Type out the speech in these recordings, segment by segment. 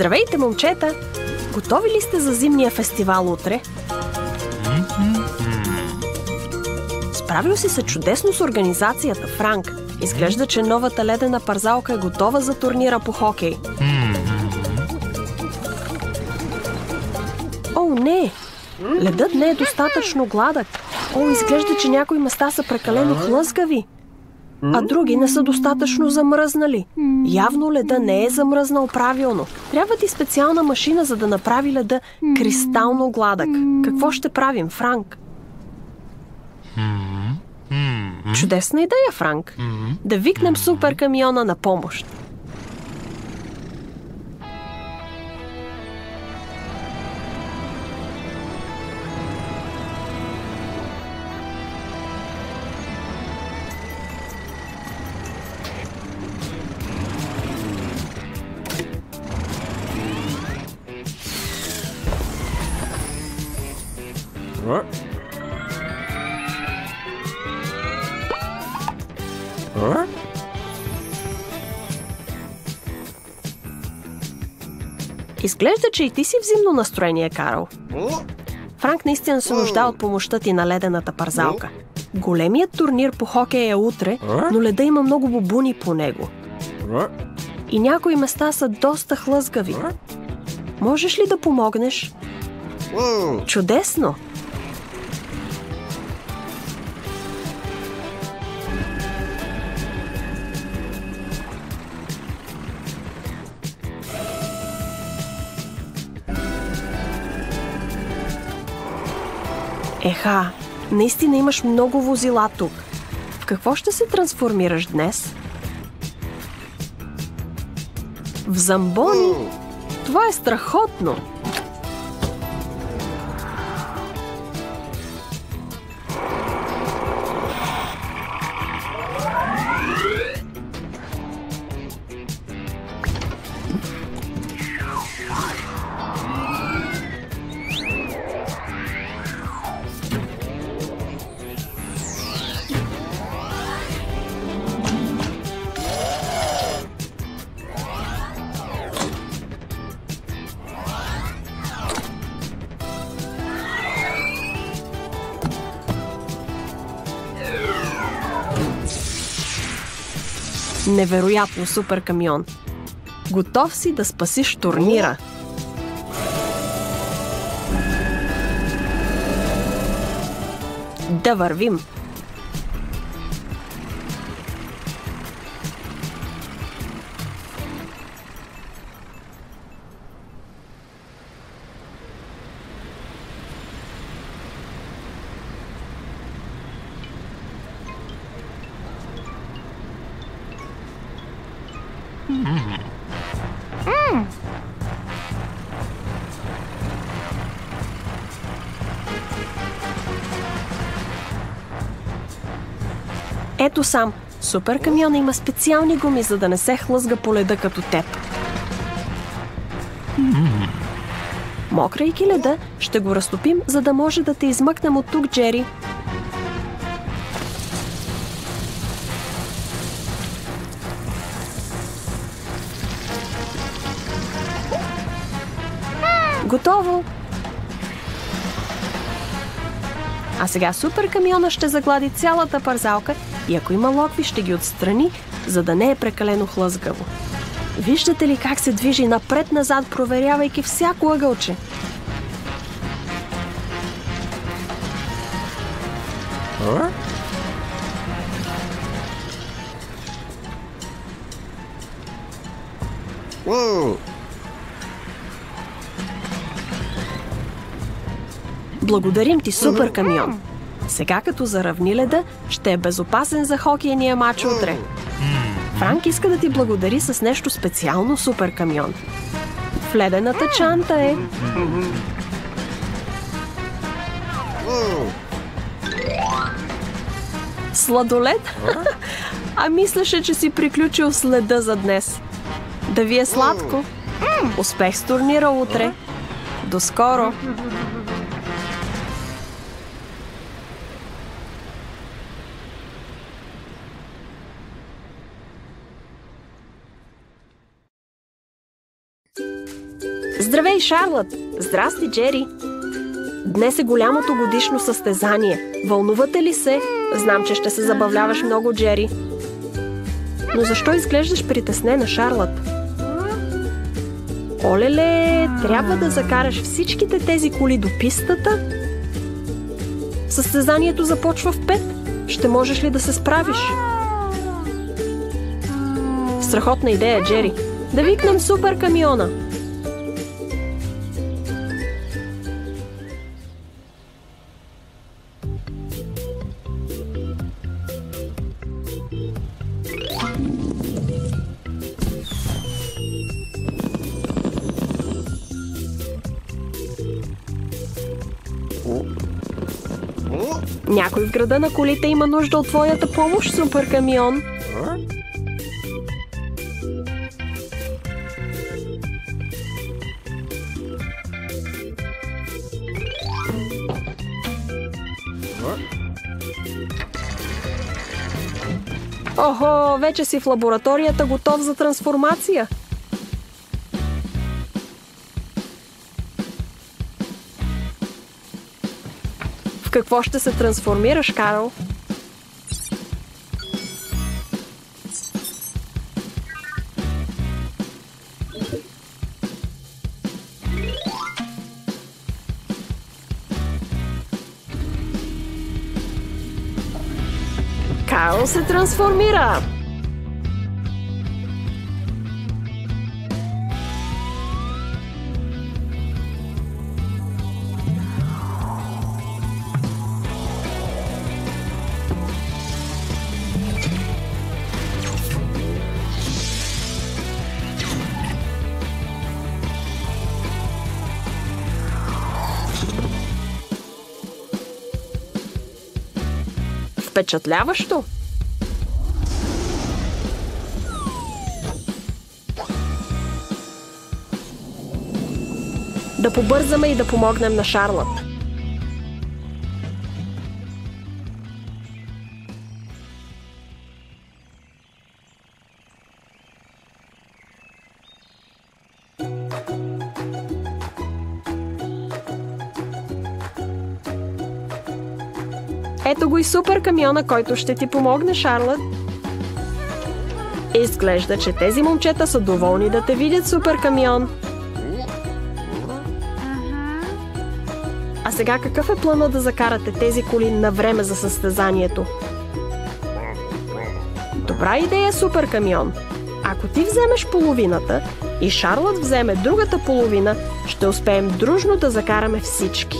Здравейте, момчета! Готови ли сте за зимния фестивал утре? Справил си се чудесно с организацията, Франк. Изглежда, че новата ледена парзалка е готова за турнира по хокей. О, не! Ледът не е достатъчно гладък. О, изглежда, че някои места са прекалено хлъзгави, а други не са достатъчно замръзнали. Явно леда не е замръзнал правилно. Трябва ти специална машина, за да направи леда кристално гладък. Какво ще правим, Франк? Чудесна идея, Франк. Да викнем суперкамиона на помощ. Изглежда, че и ти си в зимно настроение, Карл. Франк наистина се нуждае от помощта ти на ледената парзалка. Големият турнир по хокей е утре, но леда има много бубуни по него. И някои места са доста хлъзгави. Можеш ли да помогнеш? Чудесно! Еха, наистина имаш много возила тук. В какво ще се трансформираш днес? В замбони? Това е страхотно! Невероятно, суперкамион! Готов си да спасиш турнира! Да вървим! Ето сам, суперкамиона има специални гуми, за да не се хлъзга по леда като теб. Мокрайки леда, ще го разтопим, за да може да те измъкнем от тук, Джери. Готово! А сега суперкамиона ще заглади цялата парзалка и ако има локви, ще ги отстрани, за да не е прекалено хлъзгаво. Виждате ли как се движи напред-назад, проверявайки всяко ъгълче? Благодарим ти, суперкамион! Сега като заравни леда, ще е безопасен за хокейния мач утре. Франк иска да ти благодари с нещо специално, суперкамион. В ледената чанта е. Сладолед? А мислеше, че си приключил с леда за днес. Да ви е сладко! Успех с турнира утре! До скоро! Здравей, Шарлот! Здрасти, Джери! Днес е голямото годишно състезание. Вълнувате ли се? Знам, че ще се забавляваш много, Джери. Но защо изглеждаш притеснена, Шарлот? Олеле, трябва да закараш всичките тези коли до пистата? Състезанието започва в 5. Ще можеш ли да се справиш? Страхотна идея, Джери. Да викнем супер камиона. Някой в града на колите има нужда от твоята помощ, супер камион. Охо, вече си в лабораторията, готов за трансформация. В какво ще се трансформираш, Карл? Карл се трансформира! Впечатляващо! Да побързаме и да помогнем на Шарлот. Ето го и супер камиона, който ще ти помогне, Шарлот. Изглежда, че тези момчета са доволни да те видят, супер камион. А сега какъв е плана да закарате тези коли на време за състезанието? Добра идея, супер камион. Ако ти вземеш половината и Шарлот вземе другата половина, ще успеем дружно да закараме всички.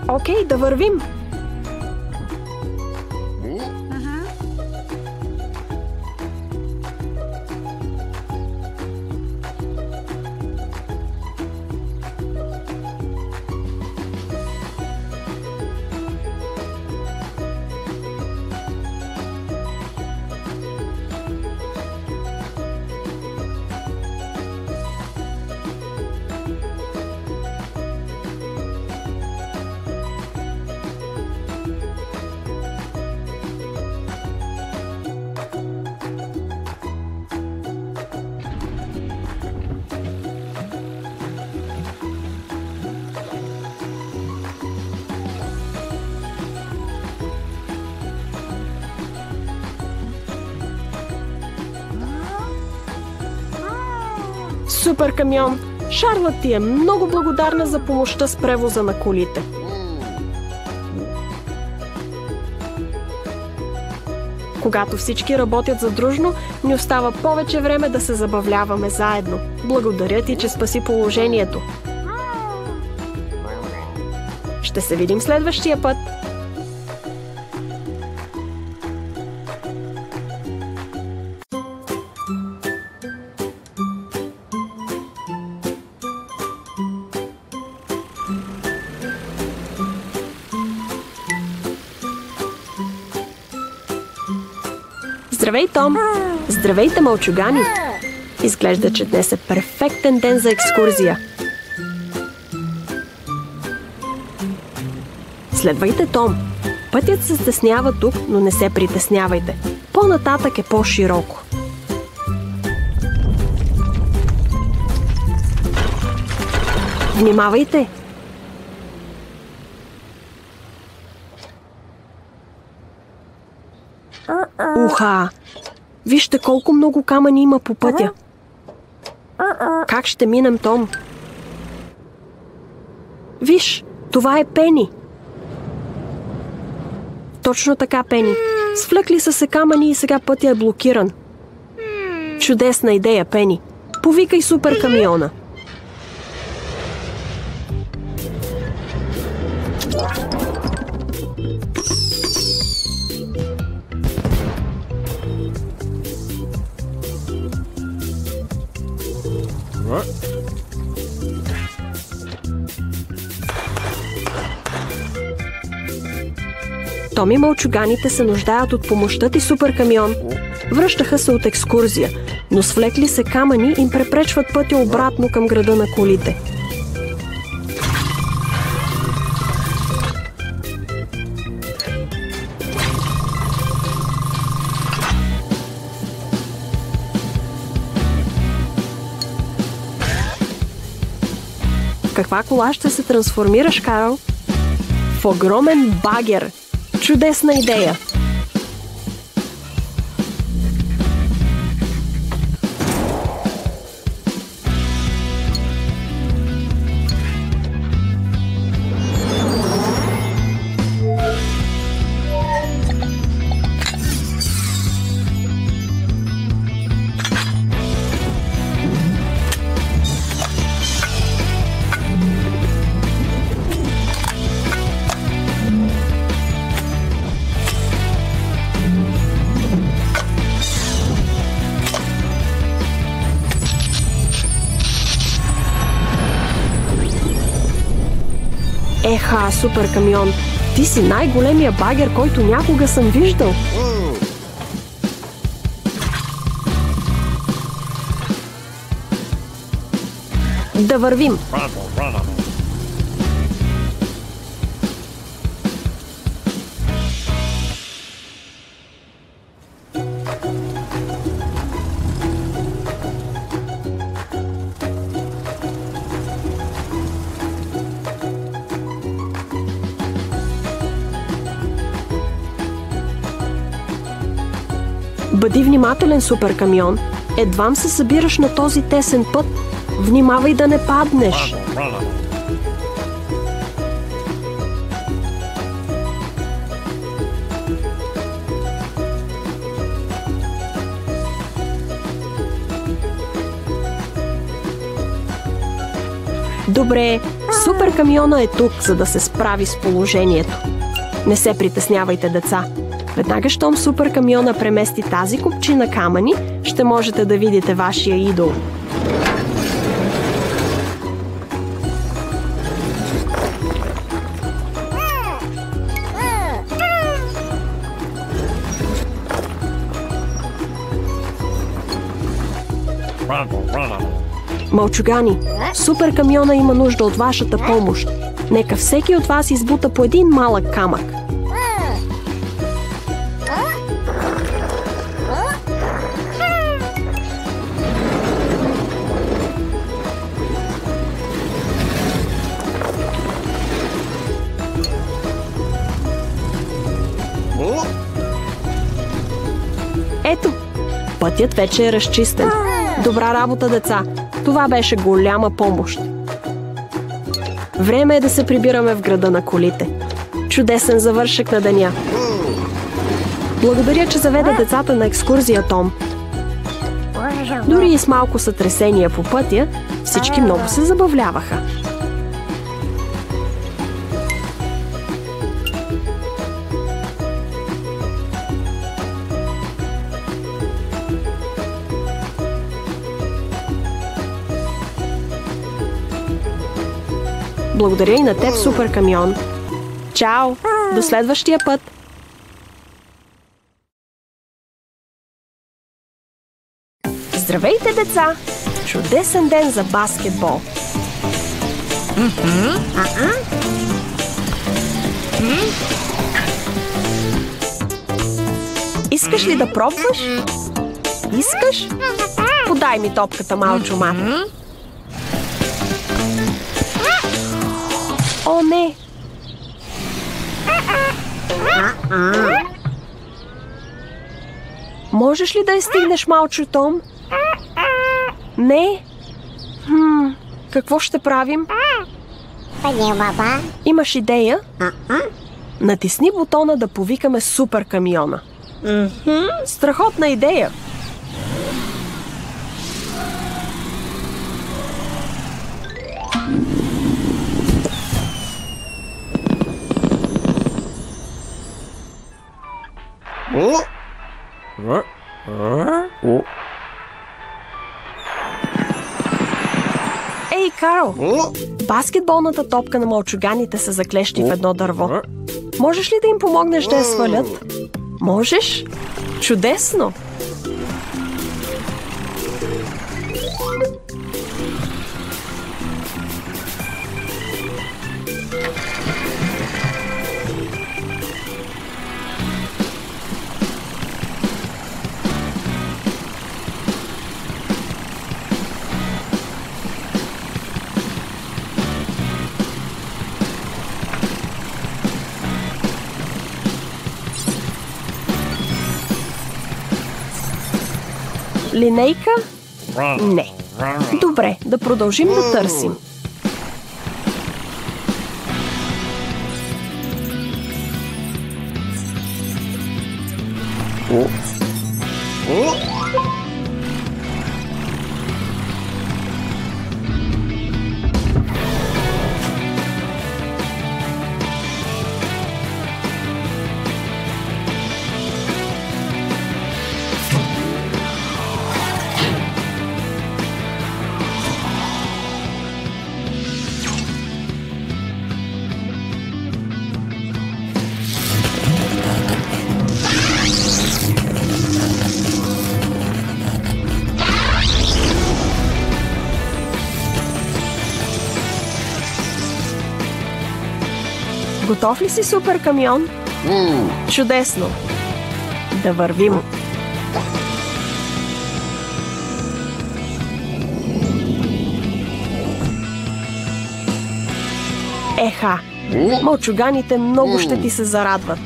Окей, да вървим! Супер камион! Шарлот ти е много благодарна за помощта с превоза на колите. Когато всички работят задружно, ни остава повече време да се забавляваме заедно. Благодаря ти, че спаси положението. Ще се видим следващия път. Здравей, Том! Здравейте, мълчугани! Изглежда, че днес е перфектен ден за екскурзия. Следвайте Том. Пътят се стеснява тук, но не се притеснявайте. По-нататък е по-широко. Внимавайте! Уха! Вижте колко много камъни има по пътя. Как ще минем, Том? Виж, това е Пени. Точно така, Пени. Свлекли са се камъни и сега пътя е блокиран. Чудесна идея, Пени. Повикай суперкамиона. Том и мълчуганите се нуждаят от помощта ти, суперкамион. Връщаха се от екскурзия, но свлекли се камъни им препречват пътя обратно към града на колите. В каква кола ще се трансформираш, Карл? В огромен багер! Чудесна идея! Еха, суперкамион, ти си най-големия багер, който някога съм виждал. Да вървим! Бъди внимателен, суперкамион. Едвам се събираш на този тесен път. Внимавай да не паднеш. Добре, суперкамиона е тук, за да се справи с положението. Не се притеснявайте, деца. Веднага, щом суперкамиона премести тази купчина камъни, ще можете да видите вашия идол. Мълчугани, суперкамиона има нужда от вашата помощ. Нека всеки от вас избута по един малък камък. Ето, пътят вече е разчистен. Добра работа, деца! Това беше голяма помощ. Време е да се прибираме в града на колите. Чудесен завършек на деня. Благодаря, че заведе децата на екскурзия, Том. Дори и с малко сътресения по пътя, всички много се забавляваха. Благодаря и на теб, суперкамион. Чао! До следващия път! Здравейте, деца! Чудесен ден за баскетбол! Искаш ли да пробваш? Искаш? Подай ми топката, малчо мат. О, не! Можеш ли да я стигнеш, малчо Том? Не? Какво ще правим? Имаш идея? Натисни бутона да повикаме супер камиона. Страхотна идея! Ей, Карл! Баскетболната топка на мълчуганите са заклещи в едно дърво. Можеш ли да им помогнеш да я свалят? Можеш? Чудесно! Линейка? Не. Добре, да продължим да търсим. Готов ли си, супер камион? Чудесно! Да вървим! Еха! Мълчуганите много ще ти се зарадват.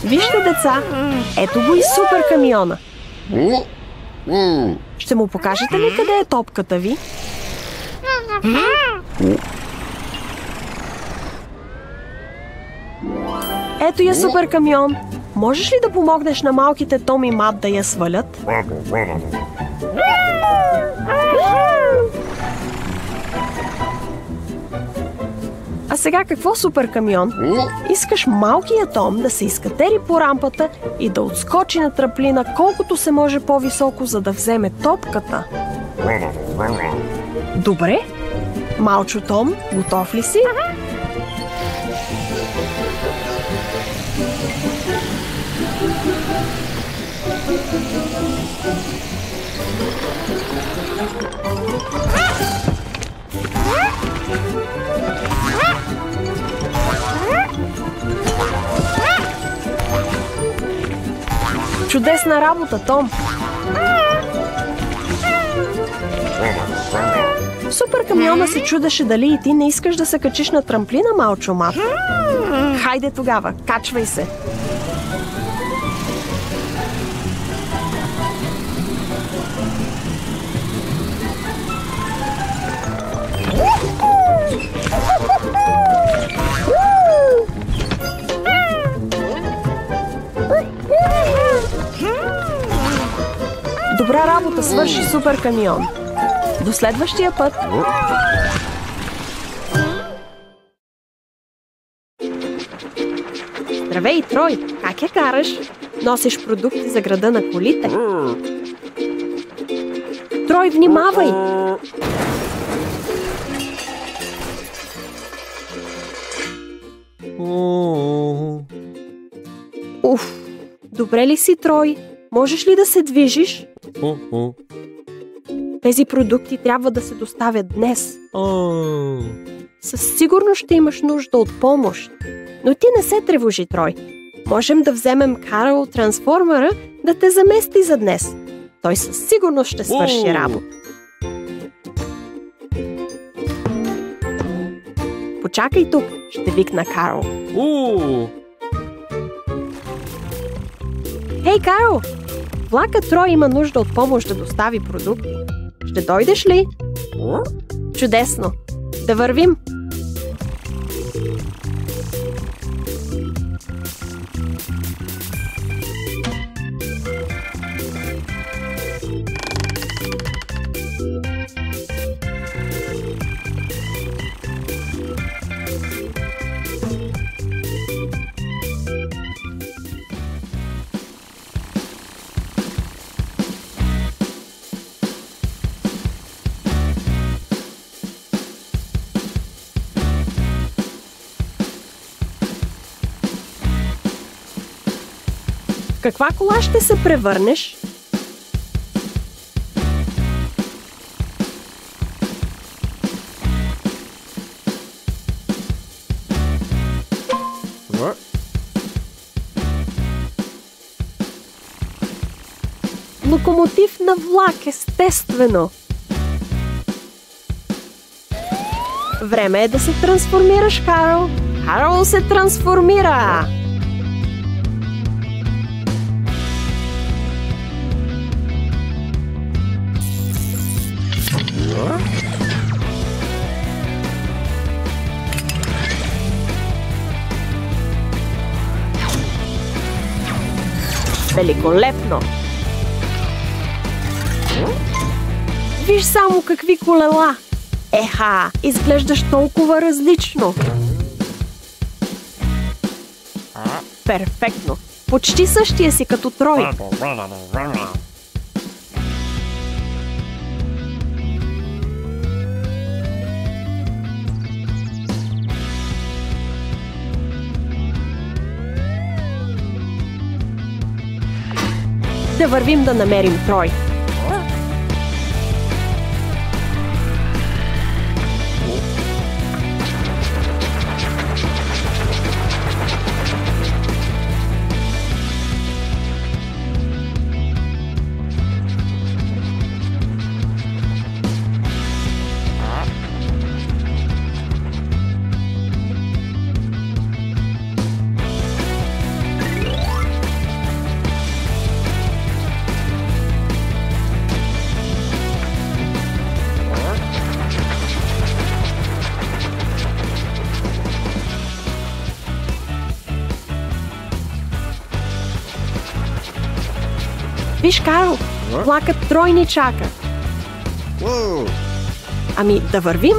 Вижте, деца, ето го и супер камиона. Ще му покажете ли къде е топката ви? Ето я, супер камион. Можеш ли да помогнеш на малките Том и Мат да я свалят? А сега какво, супер камион? Искаш малкия Том да се изкатери по рампата и да отскочи на трамплина колкото се може по-високо, за да вземе топката. Добре. Малчо Том, готов ли си? Чудесна работа, Том! Супер камиона се чудеше дали и ти не искаш да се качиш на трамплина, малчо Мат. Хайде тогава, качвай се! Добра работа свърши, супер камион! До следващия път! Здравей, Трой! Как я караш? Носиш продукти за града на колите? Трой, внимавай! Уф! Добре ли си, Трой? Можеш ли да се движиш? Тези продукти трябва да се доставят днес. Със сигурност ще имаш нужда от помощ. Но ти не се тревожи, Трой. Можем да вземем Карл от трансформера да те замести за днес. Той със сигурност ще свърши работа. Почакай тук, ще викна Карл. Хей, Карл! Влакът Трой има нужда от помощ да достави продукти. Ще дойдеш ли? Чудесно! Да вървим! В каква кола ще се превърнеш? Локомотив на влак, естествено! Време е да се трансформираш, Карл! Карл се трансформира! Великолепно! Виж само какви колела! Еха, изглеждаш толкова различно! Перфектно! Почти същия си като Трой! Да вървим да намерим Трой. Виж, Карл, влакът Трой ни чака. Ами, да вървим?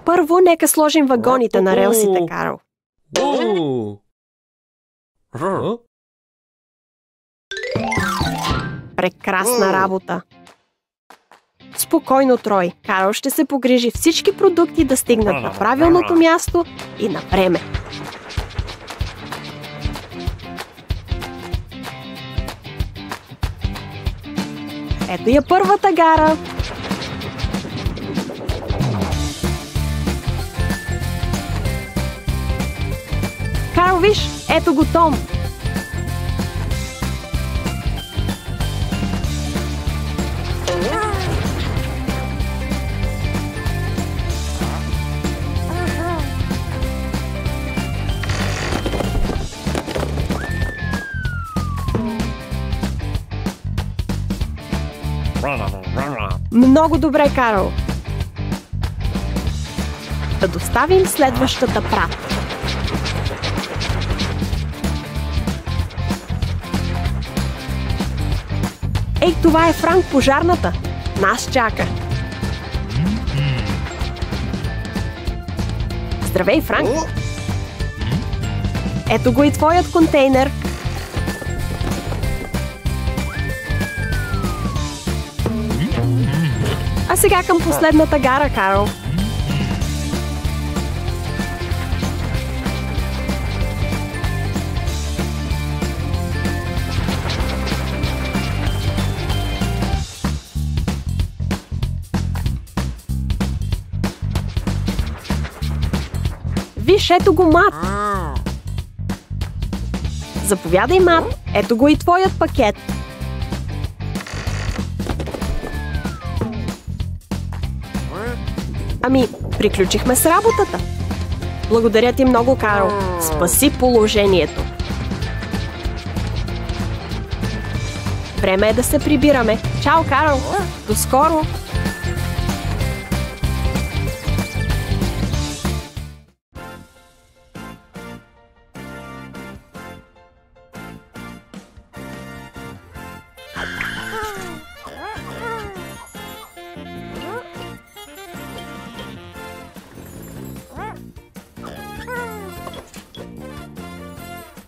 Първо, нека сложим вагоните на релсите, Карл. Прекрасна работа! Спокойно, Трой. Карл ще се погрижи всички продукти да стигнат на правилното място и на време. Ето я първата гара. Карл, виж, ето го Том. Много добре, Карл. Да доставим следващата пратка. Ей, това е Франк, пожарната. Нас чака. Здравей, Франк. Ето го и твоят контейнер. А сега към последната гара, Карл. Виж, ето го, Мат. Заповядай, Мат. Ето го и твоят пакет. Ами, приключихме с работата. Благодаря ти много, Карл. Спаси положението. Време е да се прибираме. Чао, Карл. До скоро.